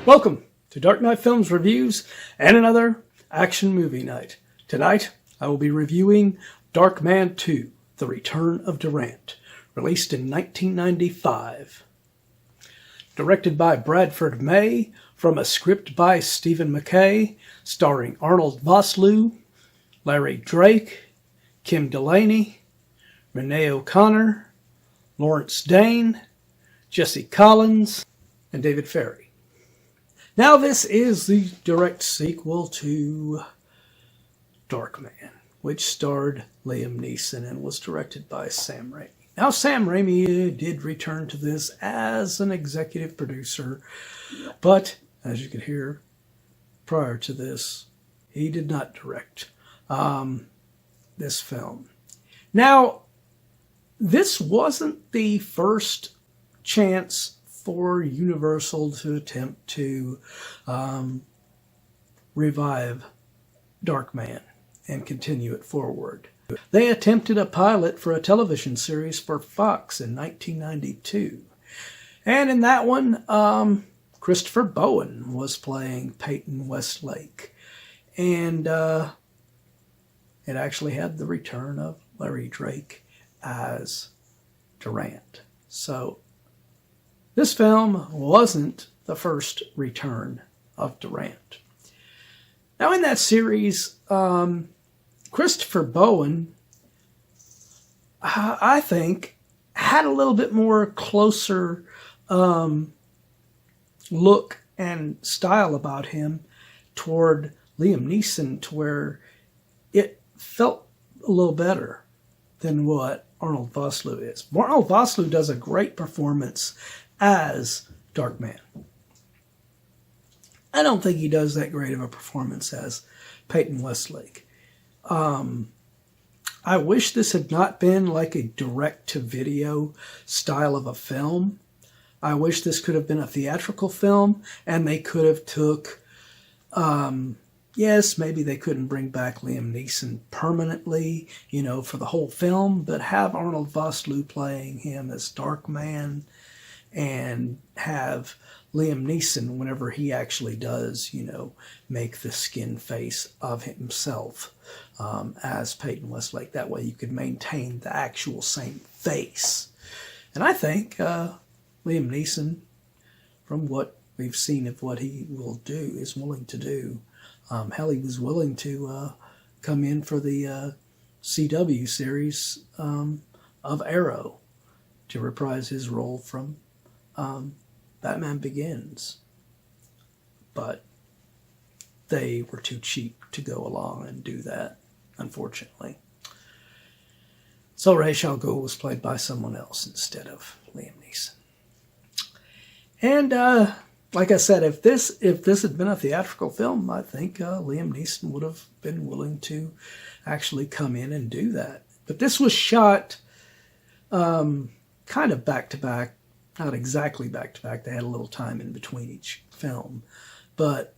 Welcome to Dark Knight Films Reviews and another action movie night. Tonight, I will be reviewing Darkman II, The Return of Durant, released in 1995. Directed by Bradford May, from a script by Stephen McKay, starring Arnold Vosloo, Larry Drake, Kim Delaney, Renee O'Connor, Lawrence Dane, Jesse Collins, and David Ferry. Now this is the direct sequel to Darkman, which starred Liam Neeson and was directed by Sam Raimi. Now Sam Raimi did return to this as an executive producer, but as you can hear, prior to this, he did not direct this film. Now, this wasn't the first chance for Universal to attempt to revive Darkman and continue it forward. They attempted a pilot for a television series for Fox in 1992. And in that one, Christopher Bowen was playing Peyton Westlake. And it actually had the return of Larry Drake as Durant. So this film wasn't the first return of Durant. Now in that series, Christopher Bowen, I think, had a little bit more closer look and style about him toward Liam Neeson, to where it felt a little better than what Arnold Vosloo is. Arnold Vosloo does a great performance as Darkman. I don't think he does that great of a performance as Peyton Westlake. I wish this had not been like a direct-to-video style of a film. I wish this could have been a theatrical film, and they could have took, yes, maybe they couldn't bring back Liam Neeson permanently, for the whole film, but have Arnold Vosloo playing him as Darkman, and have Liam Neeson, whenever he actually does, make the skin face of himself as Peyton Westlake. That way you could maintain the actual same face. And I think Liam Neeson, from what we've seen of what he will do, is willing to do. Hell, he was willing to come in for the CW series of Arrow to reprise his role from Batman Begins. But they were too cheap to go along and do that, unfortunately. So Ra's al Ghul was played by someone else instead of Liam Neeson. And like I said, if this had been a theatrical film, I think Liam Neeson would have been willing to actually come in and do that. But this was shot kind of back-to-back. Not exactly back-to-back. They had a little time in between each film. But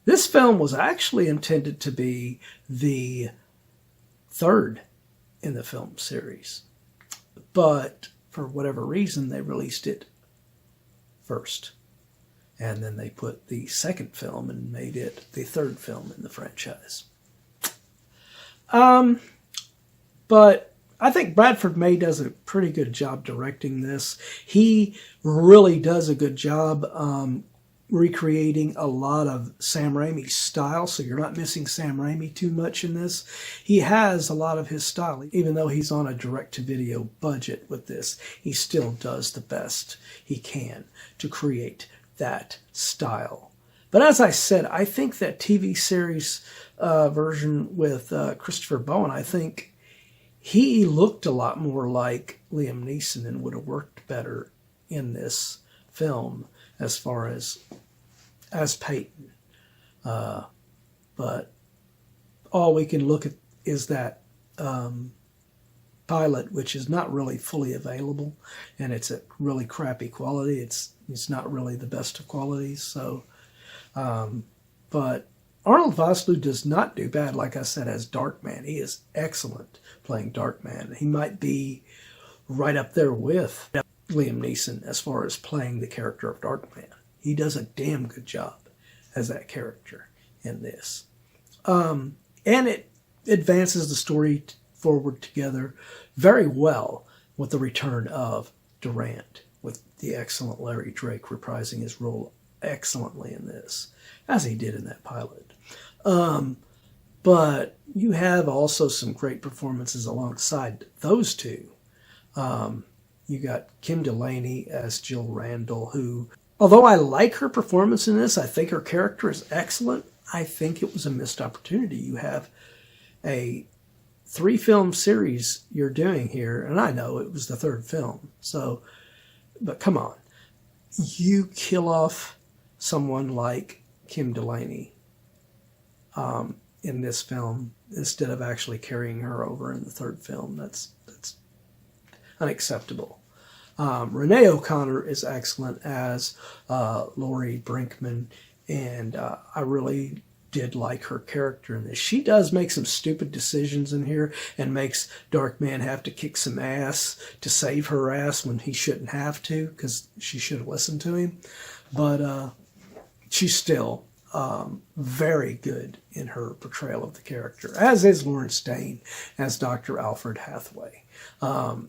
this film was actually intended to be the third in the film series. But for whatever reason, they released it first. And then they put the second film and made it the third film in the franchise. But I think Bradford May does a pretty good job directing this. He really does a good job recreating a lot of Sam Raimi's style, so you're not missing Sam Raimi too much in this. He has a lot of his style. Even though he's on a direct-to-video budget with this, he still does the best he can to create that style. But as I said, I think that TV series version with Christopher Bowen, I think he looked a lot more like Liam Neeson and would have worked better in this film as far as Peyton. But all we can look at is that pilot, which is not really fully available, and it's a really crappy quality. It's not really the best of qualities. So, but Arnold Vosloo does not do bad, like I said, as Darkman. He is excellent playing Darkman. He might be right up there with Liam Neeson as far as playing the character of Darkman. He does a damn good job as that character in this. And it advances the story forward together very well with the return of Durant, with the excellent Larry Drake reprising his role excellently in this, as he did in that pilot. But you have also some great performances alongside those two. You got Kim Delaney as Jill Randall, who, although I like her performance in this, I think her character is excellent. I think it was a missed opportunity. You have a 3-film series you're doing here, and I know it was the 3rd film, but come on. You kill off someone like Kim Delaney in this film instead of actually carrying her over in the 3rd film. That's unacceptable. Renee O'Connor is excellent as Laurie Brinkman, and I really did like her character in this. She does make some stupid decisions in here and makes Darkman have to kick some ass to save her ass when he shouldn't have to, because she should have listened to him. But she's still very good in her portrayal of the character, as is Lawrence Dane as Dr. Alfred Hathaway.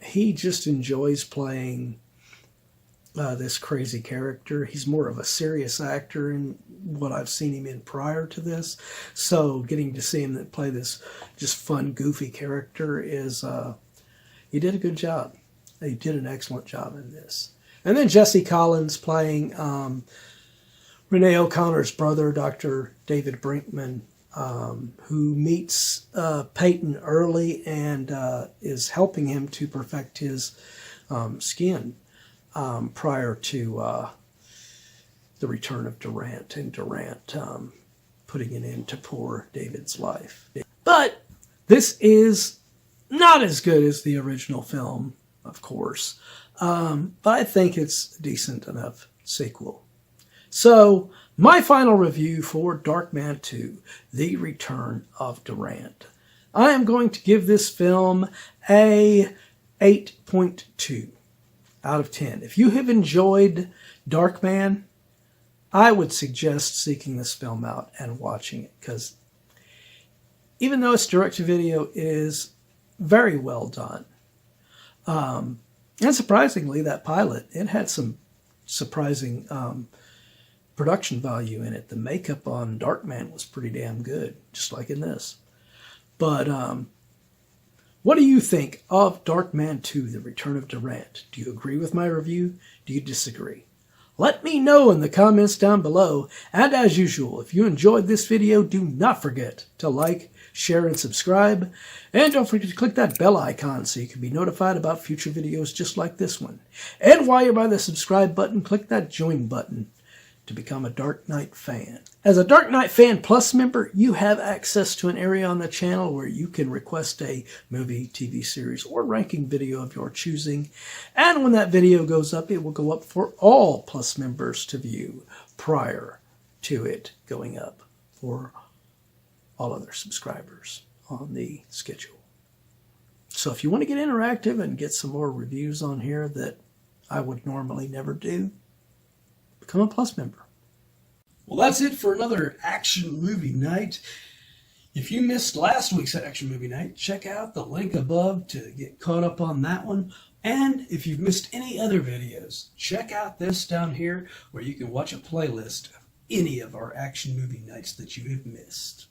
He just enjoys playing this crazy character. He's more of a serious actor in what I've seen him in prior to this. So getting to see him play this just fun, goofy character is, he did a good job. He did an excellent job in this. And then Jesse Collins playing Renee O'Connor's brother, Dr. David Brinkman, who meets Peyton early and is helping him to perfect his skin prior to the return of Durant, and Durant putting an end to poor David's life. But this is not as good as the original film, of course, but I think it's a decent enough sequel. So, my final review for Darkman II, The Return of Durant. I am going to give this film a 8.2 out of 10. If you have enjoyed Darkman, I would suggest seeking this film out and watching it, because even though it's direct-to-video, it is very well done. And surprisingly, that pilot, it had some surprising production value in it. The makeup on Darkman was pretty damn good, just like in this. But what do you think of Darkman II, The Return of Durant? Do you agree with my review? Do you disagree? Let me know in the comments down below. And as usual, if you enjoyed this video, do not forget to like, share, and subscribe. And don't forget to click that bell icon so you can be notified about future videos just like this one. And while you're by the subscribe button, click that join button to become a Dark Knight fan. As a Dark Knight Fan Plus member, you have access to an area on the channel where you can request a movie, TV series, or ranking video of your choosing. And when that video goes up, it will go up for all Plus members to view prior to it going up for all other subscribers on the schedule. So if you want to get interactive and get some more reviews on here that I would normally never do, become a Plus member. Well, that's it for another action movie night. If you missed last week's action movie night, check out the link above to get caught up on that one. And if you've missed any other videos, check out this down here where you can watch a playlist of any of our action movie nights that you have missed.